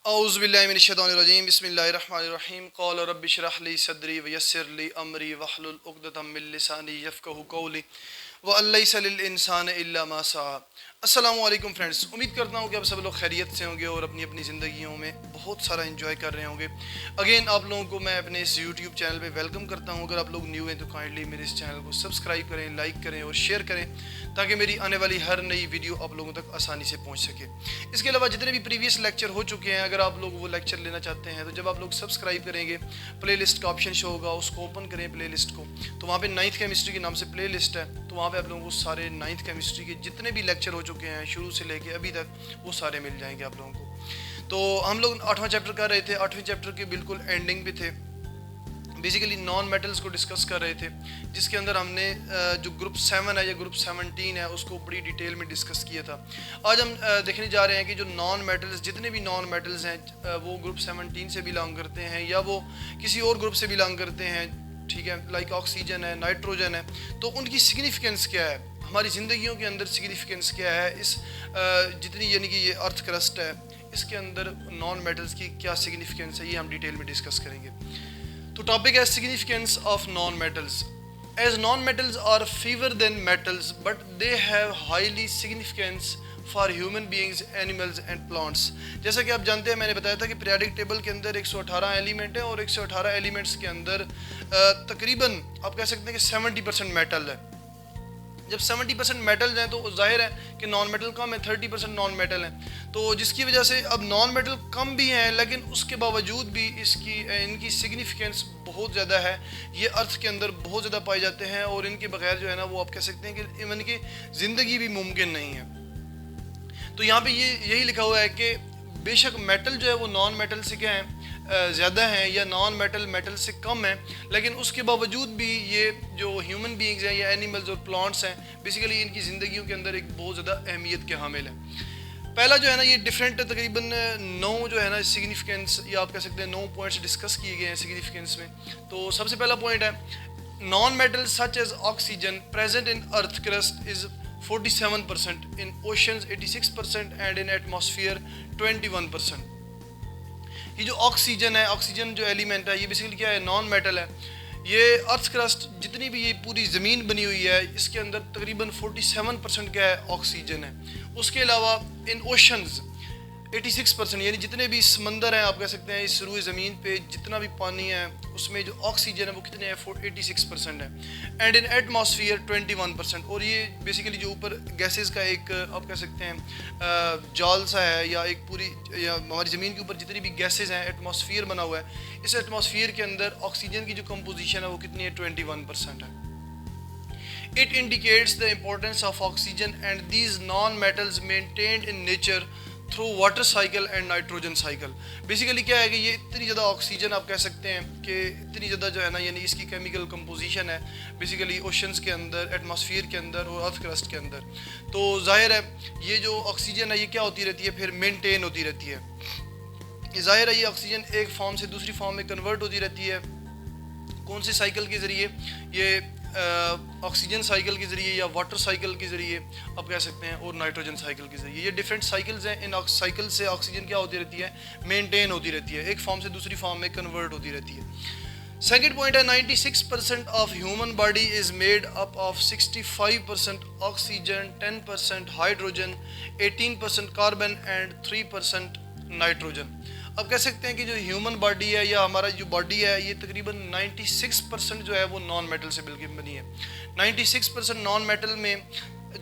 اعوذ باللہ من الشیطان الرجیم بسم اللہ الرحمن الرحیم قال رب اشرح لی صدری ویسر لی امری واحلل عقدۃ من لسانی یفقهوا قولی وان لیس للانسان الا ما سعى۔ السلام علیکم فرینڈس، امید کرتا ہوں کہ آپ سب لوگ خیریت سے ہوں گے اور اپنی اپنی زندگیوں میں بہت سارا انجوائے کر رہے ہوں گے۔ اگین آپ لوگوں کو میں اپنے اس یوٹیوب چینل پہ ویلکم کرتا ہوں۔ اگر آپ لوگ نیو ہیں تو کائنڈلی میرے اس چینل کو سبسکرائب کریں، لائک کریں اور شیئر کریں تاکہ میری آنے والی ہر نئی ویڈیو آپ لوگوں تک آسانی سے پہنچ سکے۔ اس کے علاوہ جتنے بھی پریویس لیکچر ہو چکے ہیں، اگر آپ لوگ وہ لیکچر لینا چاہتے ہیں تو جب آپ لوگ سبسکرائب کریں گے پلے لسٹ کا آپشن شو ہوگا، اس کو اوپن کریں پلے لسٹ کو، تو وہاں پہ 9th کیمسٹری کے نام سے پلے لسٹ ہے، تو وہاں پہ آپ لوگوں کو سارے 9th کیمسٹری کے جتنے بھی لیکچر ہو چکے ہیں شروع سے لے کے ابھی تک وہ سارے مل جائیں گے آپ لوگوں کو۔ تو ہم لوگ 8واں چیپٹر کر رہے تھے، 8ویں چیپٹر کے بالکل اینڈنگ پہ تھے، بیسیکلی نان میٹلز کو ڈسکس کر رہے تھے، جس کے اندر ہم نے جو گروپ 7 ہے یا گروپ 17 ہے اس کو بڑی ڈیٹیل میں ڈسکس کیا تھا۔ آج ہم دیکھنے جا رہے ہیں کہ جو نان میٹلز، جتنے بھی نان میٹلز ہیں وہ گروپ 17 سے بلانگ کرتے ہیں یا وہ کسی اور گروپ سے بلانگ کرتے ہیں، ٹھیک ہے، لائک آکسیجن ہے، نائٹروجن ہے، تو ان کی سگنیفیکنس کیا ہے ہماری زندگیوں کے اندر، سگنیفیکنس کیا ہے اس جتنی یعنی کہ یہ ارتھ کرسٹ ہے اس کے اندر نان میٹلز کی کیا سگنیفیکنس ہے، یہ ہم ڈیٹیل میں ڈسکس کریں گے۔ تو ٹاپک ہے significance of non metals. As non metals are fewer than metals but they have highly significance for human beings, animals and plants. جیسا کہ آپ جانتے ہیں، میں نے بتایا تھا کہ پیریڈک ٹیبل کے اندر 118 ایلیمنٹ ہیں اور 118 ایلیمنٹس کے اندر تقریباً آپ کہہ سکتے ہیں کہ 70% میٹل ہے۔ جب 70% میٹل ہیں تو ظاہر ہے کہ نان میٹل کم ہے، 30% نان میٹل ہیں، تو جس کی وجہ سے اب نان میٹل کم بھی ہیں لیکن اس کے باوجود بھی ان کی سگنیفیکنس بہت زیادہ ہے، یہ ارتھ کے اندر بہت زیادہ پائے جاتے ہیں اور ان کے بغیر جو ہے نا وہ آپ کہہ سکتے ہیں کہ ایون کی زندگی بھی ممکن نہیں ہے۔ تو یہاں پہ یہی لکھا ہوا ہے کہ بے شک میٹل جو ہے وہ نان میٹل سے کیا ہیں زیادہ ہیں یا نان میٹل میٹل سے کم ہیں، لیکن اس کے باوجود بھی یہ جو ہیومن بینگز ہیں یا اینیملز اور پلانٹس ہیں بیسیکلی ان کی زندگیوں کے اندر ایک بہت زیادہ اہمیت کے حامل ہیں۔ پہلا جو ہے نا یہ ڈفرینٹ تقریباً 9 جو ہے نا سگنیفیکنس یا آپ کہہ سکتے ہیں 9 پوائنٹس ڈسکس کیے گئے ہیں سگنیفیکنس میں۔ تو سب سے پہلا پوائنٹ ہے naan metal such as oxygen present in earth crust is 47%, in oceans 86% and in atmosphere 21%۔ یہ جو آکسیجن ہے، آکسیجن جو ایلیمنٹ ہے یہ بیسیکلی کیا ہے، نان میٹل ہے۔ یہ ارتھ کرسٹ جتنی بھی یہ پوری زمین بنی ہوئی ہے اس کے اندر تقریباً 47% کیا ہے، آکسیجن ہے۔ اس کے علاوہ ان اوشنز 86% یعنی جتنے بھی سمندر ہیں آپ کہہ سکتے ہیں اس روئے زمین پہ جتنا بھی پانی ہے اس میں جو آکسیجن ہے وہ کتنے ہیں، 86% ہے۔ اینڈ ان ایٹماسفیئر 21%، اور یہ بیسیکلی جو اوپر گیسز کا ایک آپ کہہ سکتے ہیں جال سا ہے یا ایک پوری یا ہماری زمین کے اوپر جتنی بھی گیسز ہیں ایٹماسفیئر بنا ہوا ہے، اس ایٹماسفیئر کے اندر آکسیجن کی جو کمپوزیشن ہے وہ کتنی ہے، 21% ہے۔ It indicates the importance of oxygen and these non-metals maintained in nature through water cycle and nitrogen cycle۔ Basically کیا ہے کہ یہ اتنی زیادہ آکسیجن آپ کہہ سکتے ہیں کہ اتنی زیادہ جو ہے نا یعنی اس کی کیمیکل کمپوزیشن ہے بیسیکلی اوشنز کے اندر، ایٹماسفیئر کے اندر اور ارتھ کرسٹ کے اندر، تو ظاہر ہے یہ جو آکسیجن ہے یہ کیا ہوتی رہتی ہے، پھر مینٹین ہوتی رہتی ہے۔ یہ ظاہر ہے یہ آکسیجن ایک فارم سے دوسری فارم میں کنورٹ ہوتی رہتی ہے، کون سے سائیکل کے ذریعے، یہ آکسیجن سائیکل کے ذریعے یا واٹر سائیکل کے ذریعے آپ کہہ سکتے ہیں، اور نائٹروجن سائیکل کے ذریعے۔ یہ ڈفرینٹ سائیکلز ہیں، ان سائیکل سے آکسیجن کیا ہوتی رہتی ہے، مینٹین ہوتی رہتی ہے، ایک فارم سے دوسری فارم میں کنورٹ ہوتی رہتی ہے۔ سیکنڈ پوائنٹ ہے 96% of human body is made up of 65% oxygen, 10% hydrogen, 18% carbon and 3% nitrogen. اب کہہ سکتے ہیں کہ جو ہیومن باڈی ہے یا ہمارا جو باڈی ہے یہ تقریباً 96% جو ہے وہ نان میٹل سے مل کے بنی ہے۔ 96% نان میٹل میں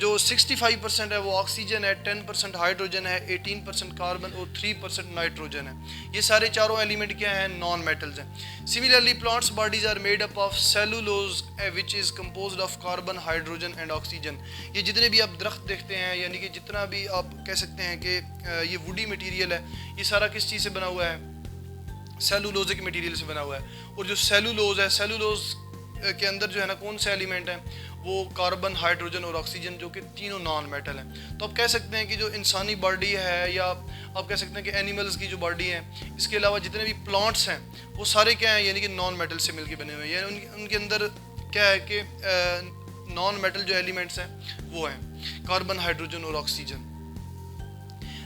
جو 65% ہے وہ آکسیجن ہے، 10% ہائیڈروجن ہے، 18% کاربن اور 3% نائٹروجن ہے۔ یہ سارے چاروں ایلیمنٹ کیا ہیں، نان میٹلز ہیں۔ Similarly plants bodies are made up of cellulose which is composed of carbon, hydrogen and oxygen. یہ جتنے بھی آپ درخت دیکھتے ہیں یعنی کہ جتنا بھی آپ کہہ سکتے ہیں کہ یہ ووڈی مٹیریل ہے یہ سارا کس چیز سے بنا ہوا ہے، سیلولوزک مٹیریل سے بنا ہوا ہے۔ اور جو سیلولوز ہے، سیلولوز کے اندر جو ہے نا کون سے ایلیمنٹ ہیں، وہ کاربن، ہائیڈروجن اور آکسیجن، جو کہ تینوں نان میٹل ہیں۔ تو آپ کہہ سکتے ہیں کہ جو انسانی باڈی ہے یا آپ کہہ سکتے ہیں کہ اینیملز کی جو باڈی ہے، اس کے علاوہ جتنے بھی پلانٹس ہیں وہ سارے کیا ہیں، یعنی کہ نان میٹل سے مل کے بنے ہوئے ہیں، یعنی ان کے اندر کیا ہے کہ نان میٹل جو ایلیمنٹس ہیں وہ ہیں کاربن، ہائیڈروجن اور آکسیجن۔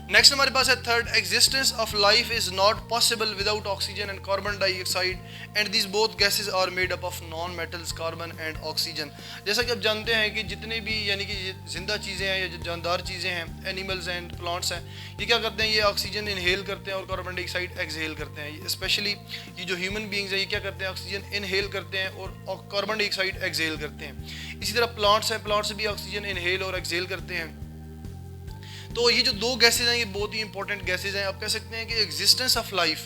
نیکسٹ ہمارے پاس ہے third, existence of life is not possible without oxygen and carbon dye oxide and these both gases are made up of non metals carbon and oxygen. جیسا کہ آپ جانتے ہیں کہ جتنے بھی یعنی کہ زندہ چیزیں ہیں یا جو جاندار چیزیں ہیں، اینیملز اینڈ پلانٹس ہیں، یہ کیا کرتے ہیں؟ یہ آکسیجن انہیل کرتے ہیں اور کاربن ڈائی آکسائڈ ایکسہیل کرتے ہیں. اسپیشلی یہ جو ہیومن بینگز ہیں یہ کیا کرتے ہیں؟ آکسیجن انہیل کرتے ہیں اور کاربن ڈائی آکسائڈ ایکسہیل کرتے ہیں. اسی طرح پلانٹس ہیں، پلانٹس بھی آکسیجن انہیل اور ایکسہیل کرتے ہیں. تو یہ جو دو گیسز ہیں یہ بہت ہی امپورٹنٹ گیسز ہیں. آپ کہہ سکتے ہیں کہ ایگزسٹنس آف لائف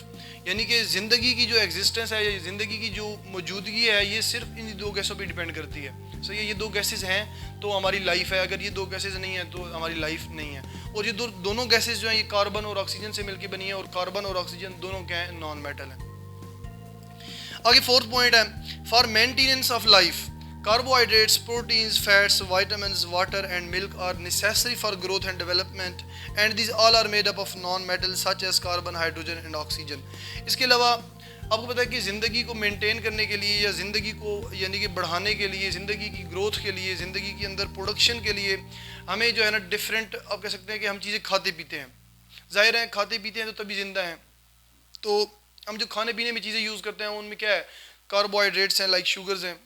یعنی کہ زندگی کی جو ایگزسٹنس ہے یا زندگی کی جو موجودگی ہے یہ صرف ان دو گیسوں پہ ڈیپینڈ کرتی ہے. سو یہ دو گیسز ہیں تو ہماری لائف ہے، اگر یہ دو گیسز نہیں ہیں تو ہماری لائف نہیں ہے. اور یہ دونوں گیسز جو ہیں یہ کاربن اور آکسیجن سے مل کے بنی ہیں، اور کاربن اور آکسیجن دونوں کیا ہیں؟ نان میٹل ہیں. آگے فورتھ پوائنٹ ہے، for maintenance of life carbohydrates, proteins, fats, vitamins, water and milk are necessary for growth and development and these all are made up of non-metals such as carbon, hydrogen and oxygen. اس کے علاوہ آپ کو پتہ ہے کہ زندگی کو maintain کرنے کے لیے یا زندگی کو یعنی کہ بڑھانے کے لیے، زندگی کی گروتھ کے لیے، زندگی کے اندر پروڈکشن کے لیے ہمیں جو ہے نا ڈفرینٹ آپ کہہ سکتے ہیں کہ ہم چیزیں کھاتے پیتے ہیں. ظاہر ہے کھاتے پیتے ہیں تو تبھی زندہ ہیں. تو ہم جو کھانے پینے میں چیزیں یوز کرتے ہیں ان میں کیا ہے؟ کاربوہائیڈریٹس ہیں، لائک شوگرز ہیں.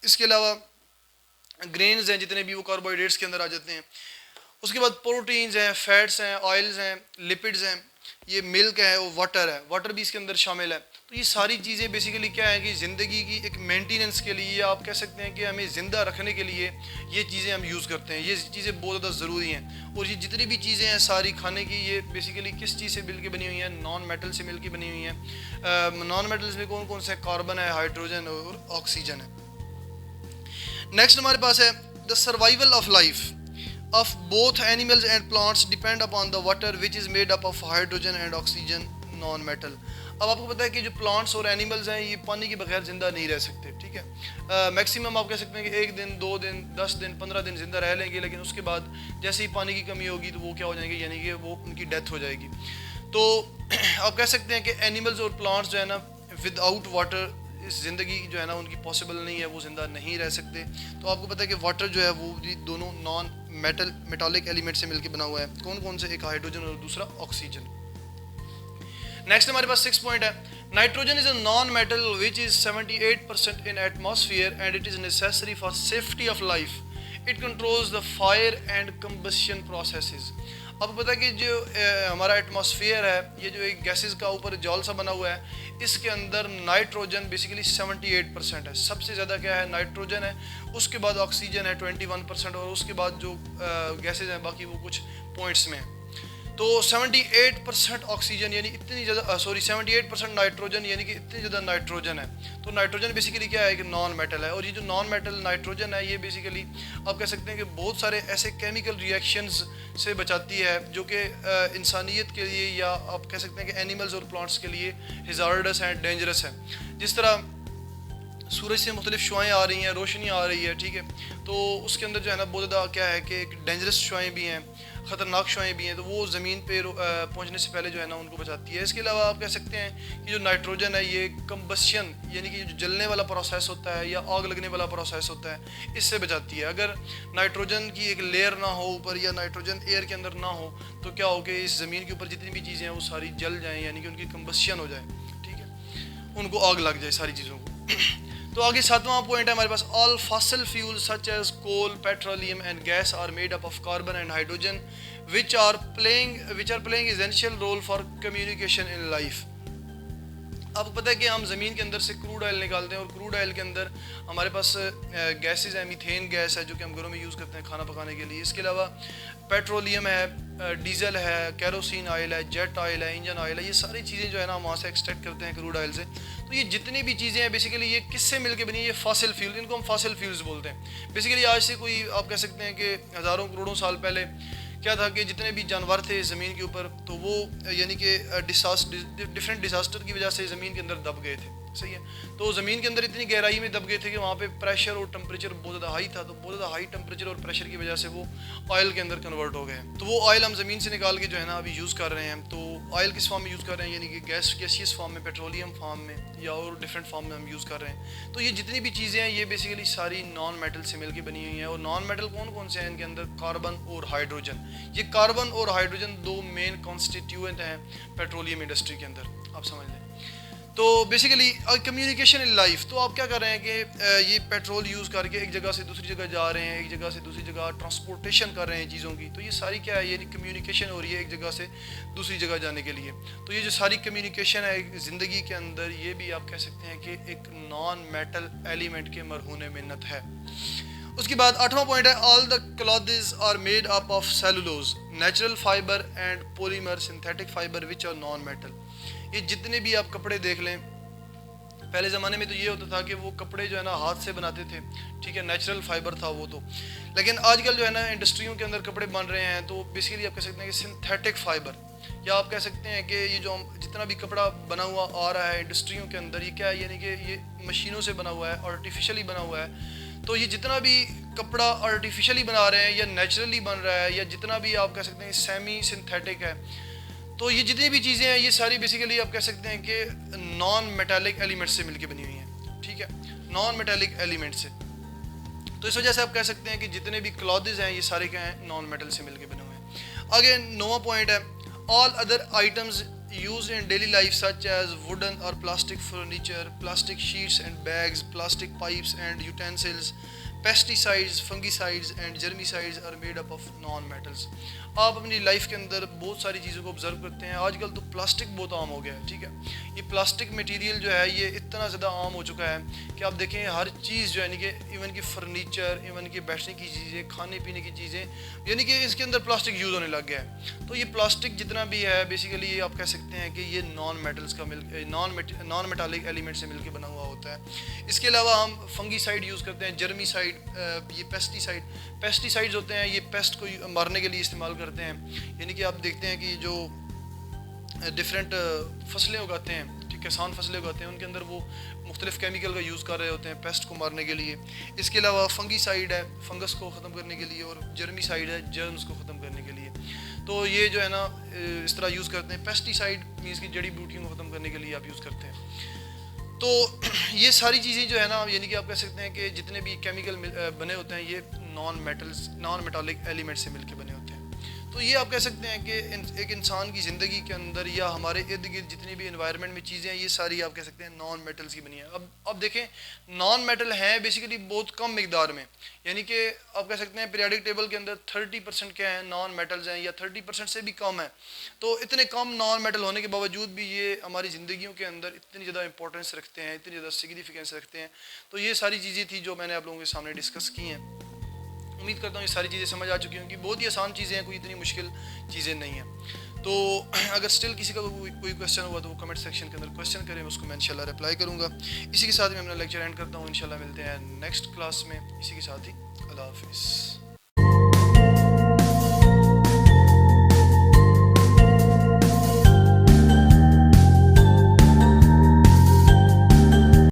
اس کے علاوہ گرینز ہیں جتنے بھی وہ کاربوہائیڈریٹس کے اندر آ جاتے ہیں. اس کے بعد پروٹینز ہیں، فیٹس ہیں، آئلز ہیں، لپڈز ہیں، یہ ملک ہے، وہ واٹر ہے، واٹر بھی اس کے اندر شامل ہے. تو یہ ساری چیزیں بیسیکلی کیا ہے کہ زندگی کی ایک مینٹیننس کے لیے یا آپ کہہ سکتے ہیں کہ ہمیں زندہ رکھنے کے لیے یہ چیزیں ہم یوز کرتے ہیں. یہ چیزیں بہت زیادہ ضروری ہیں. اور یہ جتنی بھی چیزیں ہیں ساری کھانے کی یہ بیسیکلی کس چیز سے مل کے بنی ہوئی ہیں؟ نان میٹل سے مل کے بنی ہوئی ہیں. نان میٹلس میں کون کون سے؟ کاربن ہے، ہائیڈروجن اور آکسیجن ہے. نیکسٹ ہمارے پاس ہے the survival of life of both animals and plants depend upon the water which is made up of hydrogen and oxygen non metal. اب آپ کو پتہ ہے کہ جو پلانٹس اور اینیملز ہیں یہ پانی کے بغیر زندہ نہیں رہ سکتے. ٹھیک ہے، میکسیمم آپ کہہ سکتے ہیں کہ 1 دن 2 دن 10 دن 15 دن زندہ رہ لیں گے، لیکن اس کے بعد جیسے ہی پانی کی کمی ہوگی تو وہ کیا ہو جائیں گے؟ یعنی کہ وہ ان کی ڈیتھ ہو جائے گی. تو آپ کہہ سکتے ہیں کہ اینیملز اور پلانٹس جو ہے نا ود آؤٹ واٹر اس زندگی جو ہے نا ان کی پاسبل نہیں ہے، وہ زندہ نہیں رہ سکتے. تو آپ کو پتہ ہے کہ واٹر جو ہے وہ دونوں نان میٹالک ایلیمنٹ سے مل کے بنا ہوا ہے. کون کون سے؟ ایک ہائیڈروجن اور دوسرا آکسیجن. نیکسٹ ہمارے پاس 6 پوائنٹ ہے، nitrogen is a non metal which is 78% in atmosphere and it is necessary for safety of life. It controls the fire and combustion processes. آپ کو پتہ ہے کہ جو ہمارا ایٹماسفیئر ہے یہ جو ایک گیسز کا اوپر جال سا بنا ہوا ہے اس کے اندر نائٹروجن بیسیکلی 78% ہے. سب سے زیادہ کیا ہے؟ نائٹروجن ہے. اس کے بعد آکسیجن ہے 21% اور اس کے بعد جو گیسز ہیں باقی وہ کچھ پوائنٹس میں ہیں. تو 78% آکسیجن یعنی اتنی زیادہ 78% نائٹروجن یعنی کہ اتنی زیادہ نائٹروجن ہے. تو نائٹروجن بیسیکلی کیا ہے کہ نان میٹل ہے. اور یہ جو نان میٹل نائٹروجن ہے یہ بیسیکلی آپ کہہ سکتے ہیں کہ بہت سارے ایسے کیمیکل ریئیکشنز سے بچاتی ہے جو کہ انسانیت کے لیے یا آپ کہہ سکتے ہیں کہ اینیملز اور پلانٹس کے لیے ہزارڈس ہیں، ڈینجرس ہیں. جس طرح سورج سے مختلف شعائیں آ رہی ہیں، روشنی آ رہی ہے، ٹھیک ہے، تو اس کے اندر جو ہے نا بہت زیادہ کیا ہے کہ ایک ڈینجرس شعائیں بھی ہیں، خطرناک شعائیں بھی ہیں. تو وہ زمین پہ پہنچنے سے پہلے جو ہے نا ان کو بچاتی ہے. اس کے علاوہ آپ کہہ سکتے ہیں کہ جو نائٹروجن ہے یہ کمبشن یعنی کہ جو جلنے والا پروسیس ہوتا ہے یا آگ لگنے والا پروسیس ہوتا ہے اس سے بچاتی ہے. اگر نائٹروجن کی ایک لیئر نہ ہو اوپر یا نائٹروجن ایئر کے اندر نہ ہو تو کیا ہو کہ اس زمین کے اوپر جتنی بھی چیزیں ہیں وہ ساری جل جائیں یعنی کہ ان کی کمبشن ہو جائے، ٹھیک ہے، ان کو آگ لگ جائے ساری چیزوں کو. تو آگے 7واں پوائنٹ ہے ہمارے پاس، all fossil fuel such as coal, petroleum and gas are made up of carbon and hydrogen which are playing essential role for communication in life. آپ کو پتہ ہے کہ ہم زمین کے اندر سے کروڈ آئل نکالتے ہیں اور کروڈ آئل کے اندر ہمارے پاس گیسز ہیں، میتھین گیس ہے جو کہ ہم گھروں میں یوز کرتے ہیں کھانا پکانے کے لیے. اس کے علاوہ پیٹرولیم ہے، ڈیزل ہے، کیروسین آئل ہے، جیٹ آئل ہے، انجن آئل ہے. یہ ساری چیزیں جو ہے نا ہم وہاں سے ایکسٹریکٹ کرتے ہیں کروڈ آئل سے. تو یہ جتنی بھی چیزیں ہیں بیسیکلی یہ کس سے مل کے بنی ہے؟ یہ فاسل فیول، ان کو ہم فاسل فیولز بولتے ہیں. بیسیکلی آج سے کوئی آپ کہہ سکتے ہیں کہ ہزاروں کروڑوں سال پہلے کیا تھا کہ جتنے بھی جانور تھے زمین کے اوپر تو وہ یعنی کہ ڈفرینٹ ڈیزاسٹر کی وجہ سے زمین کے اندر دب گئے تھے. صحیح ہے. تو زمین کے اندر اتنی گہرائی میں دب گئے تھے کہ وہاں پہ پریشر اور ٹمپریچر بہت زیادہ ہائی تھا, تو بہت زیادہ ہائی ٹمپریچر اور پریشر کی وجہ سے وہ آئل کے اندر کنورٹ ہو گئے ہیں. تو وہ آئل ہم زمین سے نکال کے جو ہے نا ابھی یوز کر رہے ہیں. تو آئل کس فارم میں یوز کر رہے ہیں, یعنی کہ گیسیس فارم میں, پیٹرولیم فارم میں, یا اور ڈفرینٹ فارم میں ہم یوز کر رہے ہیں. تو یہ جتنی بھی چیزیں ہیں یہ بیسیکلی ساری نان میٹل سے مل کے بنی ہوئی ہیں. اور نان میٹل کون کون سے ہیں ان کے اندر؟ کاربن اور ہائیڈروجن. یہ کاربن اور ہائیڈروجن دو مین کانسٹیٹیوئنٹ ہیں پیٹرولیم انڈسٹری کے اندر, آپ سمجھ لیں. تو بیسیکلی کمیونیکیشن ان لائف, تو آپ کیا کر رہے ہیں کہ یہ پیٹرول یوز کر کے ایک جگہ سے دوسری جگہ جا رہے ہیں, ایک جگہ سے دوسری جگہ ٹرانسپورٹیشن کر رہے ہیں چیزوں کی. تو یہ ساری کیا ہے, یہ کمیونیکیشن ہو رہی ہے ایک جگہ سے دوسری جگہ جانے کے لیے. تو یہ جو ساری کمیونیکیشن ہے زندگی کے اندر, یہ بھی آپ کہہ سکتے ہیں کہ ایک نان میٹل ایلیمنٹ کے مرہون منت ہے. اس کے بعد 8واں پوائنٹ ہے, all the clothes are made up of cellulose, natural fibre and polymer, synthetic fibre which are non metal. یہ جتنے بھی آپ کپڑے دیکھ لیں, پہلے زمانے میں تو یہ ہوتا تھا کہ وہ کپڑے جو ہے نا ہاتھ سے بناتے تھے, ٹھیک ہے, نیچرل فائبر تھا وہ تو. لیکن آج کل جو ہے نا انڈسٹریوں کے اندر کپڑے بن رہے ہیں, تو بیسیکلی آپ کہہ سکتے ہیں کہ سنتھیٹک فائبر, یا آپ کہہ سکتے ہیں کہ یہ جو جتنا بھی کپڑا بنا ہوا آ رہا ہے انڈسٹریوں کے اندر, یہ کیا ہے, یعنی کہ یہ مشینوں سے بنا ہوا ہے, آرٹیفیشلی بنا ہوا ہے. تو یہ جتنا بھی کپڑا آرٹیفیشلی بنا رہے ہیں یا نیچرلی بن رہا ہے, یا جتنا بھی آپ کہہ سکتے ہیں سیمی سنتھیٹک ہے, تو یہ جتنی بھی چیزیں ہیں یہ ساری بیسیکلی آپ کہہ سکتے ہیں کہ نان میٹالک ایلیمنٹ سے مل کے بنی ہوئی ہیں, ٹھیک ہے, نان میٹالک ایلیمنٹ سے. تو اس وجہ سے آپ کہہ سکتے ہیں کہ جتنے بھی کلاتھز ہیں یہ سارے کیا ہیں, نان میٹل سے مل کے بنے ہوئے ہیں. آگے 9واں پوائنٹ ہے, all other items used in daily life such as wooden or plastic furniture, plastic sheets and bags, plastic pipes and utensils, pesticides, fungicides and germicides are made up of non-metals. آپ اپنی life کے اندر بہت ساری چیزوں کو observe کرتے ہیں. آج کل تو پلاسٹک بہت عام ہو گیا ہے, ٹھیک ہے. یہ پلاسٹک میٹیریل جو ہے یہ اتنا زیادہ عام ہو چکا ہے کہ آپ دیکھیں ہر چیز جو ہے, یعنی کہ ایون کہ فرنیچر, ایون کہ بیٹھنے کی چیزیں, کھانے پینے کی چیزیں, یعنی کہ اس کے اندر پلاسٹک یوز ہونے لگ گیا ہے. تو یہ پلاسٹک جتنا بھی ہے بیسیکلی آپ کہہ سکتے ہیں کہ یہ نان میٹلس کا نان میٹالک ایلیمنٹ سے مل کے بنا ہوا ہوتا ہے. اس کے علاوہ ہم فنگی سائڈ یوز کرتے ہیں, جرمی سائڈ, یہ پیسٹیسائڈز ہوتے ہیں, یہ پیسٹ کو مارنے کے لیے استعمال کرتے ہیں. یعنی کہ آپ دیکھتے ہیں کہ جو ڈفرینٹ فصلیں اگاتے ہیں, کسان فصلیں اگاتے ہیں, ان کے اندر وہ مختلف کیمیکل کا یوز کر رہے ہوتے ہیں پیسٹ کو مارنے کے لیے. اس کے علاوہ فنگی سائڈ ہے فنگس کو ختم کرنے کے لیے, اور جرمی سائڈ ہے جرمز کو ختم کرنے کے لیے. تو یہ جو ہے نا اس طرح یوز کرتے ہیں. پیسٹیسائڈ مینس کی جڑی بوٹیوں کو ختم کرنے کے لیے آپ یوز کرتے ہیں. تو یہ ساری چیزیں جو ہے نا, یعنی کہ آپ کہہ سکتے ہیں کہ جتنے بھی کیمیکل بنے ہوتے ہیں یہ نان میٹالک ایلیمنٹ سے مل کے بنے ہوتے ہیں. تو یہ آپ کہہ سکتے ہیں کہ ایک انسان کی زندگی کے اندر یا ہمارے ارد گرد جتنی بھی انوائرمنٹ میں چیزیں ہیں یہ ساری آپ کہہ سکتے ہیں نان میٹلز کی بنی ہیں. اب دیکھیں نان میٹل ہیں بیسیکلی بہت کم مقدار میں, یعنی کہ آپ کہہ سکتے ہیں پیریڈک ٹیبل کے اندر 30% کیا ہیں, نان میٹلز ہیں, یا 30% سے بھی کم ہیں. تو اتنے کم نان میٹل ہونے کے باوجود بھی یہ ہماری زندگیوں کے اندر اتنی زیادہ امپورٹنس رکھتے ہیں, اتنی زیادہ سگنیفیکینس رکھتے ہیں. تو یہ ساری چیزیں تھیں جو میں نے آپ لوگوں کے سامنے ڈسکس کی ہیں. امید کرتا ہوں یہ ساری چیزیں سمجھ آ چکی ہوں کہ بہت ہی آسان چیزیں ہیں, کوئی اتنی مشکل چیزیں نہیں ہیں. تو اگر اسٹل کسی کا کوئی کویشچن ہوا تو وہ کمنٹ سیکشن کے اندر کویشچن کریں, اس کو میں انشاءاللہ رپلائی کروں گا. اسی کے ساتھ میں اپنا لیکچر اینڈ کرتا ہوں. انشاءاللہ ملتے ہیں نیکسٹ کلاس میں. اسی کے ساتھ ہی اللہ حافظ.